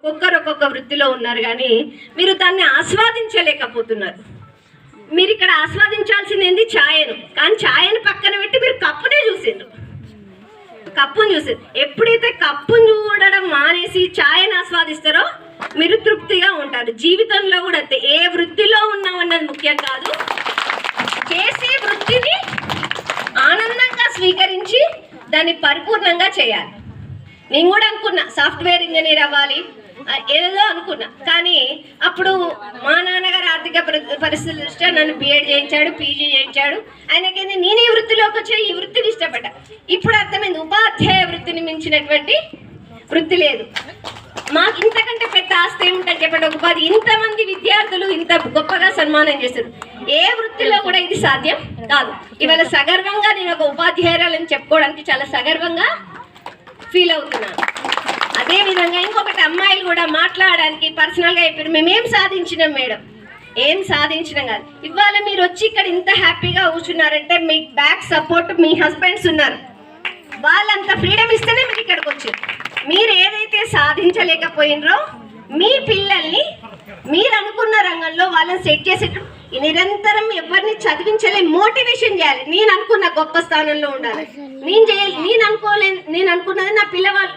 ఒక్కొక్క వృత్తిలో ఉన్నారు కానీ మీరు దాన్ని ఆస్వాదించలేకపోతున్నారు. మీరు ఇక్కడ ఆస్వాదించాల్సింది ఏంది? ఛాయను. కానీ ఛాయను పక్కన పెట్టి మీరు కప్పునే చూసిండ్రు. కప్పును చూసారు. ఎప్పుడైతే కప్పును చూడడం మానేసి ఛాయను ఆస్వాదిస్తారో మీరు తృప్తిగా ఉంటారు. జీవితంలో కూడా అంతే. ఏ వృత్తిలో ఉన్నామన్నది ముఖ్యం కాదు, చేసే వృత్తిని ఆనందంగా స్వీకరించి దాన్ని పరిపూర్ణంగా చేయాలి. నేను కూడా అనుకున్నా సాఫ్ట్వేర్ ఇంజనీర్ అవ్వాలి, ఏదో అనుకున్నా. కానీ అప్పుడు మా నాన్నగారు ఆర్థిక పరిస్థితుల దృష్ట్యా నన్ను బిఎడ్ చేయించాడు, పీజీ చేయించాడు. ఆయనకేంది నేను ఈ వృత్తిలోకి వచ్చి ఈ వృత్తిని ఇష్టపడ్డా. ఇప్పుడు అర్థమైంది, ఉపాధ్యాయ వృత్తిని మించినటువంటి వృత్తి లేదు. మాకు ఇంతకంటే పెద్ద ఆస్తి ఏమిటని చెప్పండి. ఒక 10 ఇంతమంది విద్యార్థులు ఇంత గొప్పగా సన్మానం చేశారు. ఏ వృత్తిలో కూడా ఇది సాధ్యం కాదు. ఇవాళ సగర్వంగా నేను ఒక ఉపాధ్యాయురాలని చెప్పుకోవడానికి చాలా సగర్వంగా ఫీల్ అవుతున్నాను. అదేవిధంగా ఇంకొకటి, అమ్మాయిలు కూడా మాట్లాడడానికి పర్సనల్గా చెప్పారు, మేమేం సాధించినాం మేడం, ఏం సాధించినాం కాదు. ఇవాళ మీరు వచ్చి ఇక్కడ ఇంత హ్యాపీగా కూర్చున్నారంటే మీకు బ్యాక్ సపోర్ట్ మీ హస్బెండ్స్ ఉన్నారు. వాళ్ళంత ఫ్రీడమ్ ఇస్తేనే మీరు ఇక్కడికి వచ్చారు. మీరు ఏదైతే సాధించలేకపోయినరో మీ పిల్లల్ని మీరు అనుకున్న రంగంలో వాళ్ళని సెట్ చేసేటప్పుడు నిరంతరం ఎవరిని చదివించలే, మోటివేషన్ చేయాలి. నేను అనుకున్న గొప్ప స్థానంలో ఉండాలి, నేను అనుకున్నది నా పిల్లవాళ్ళు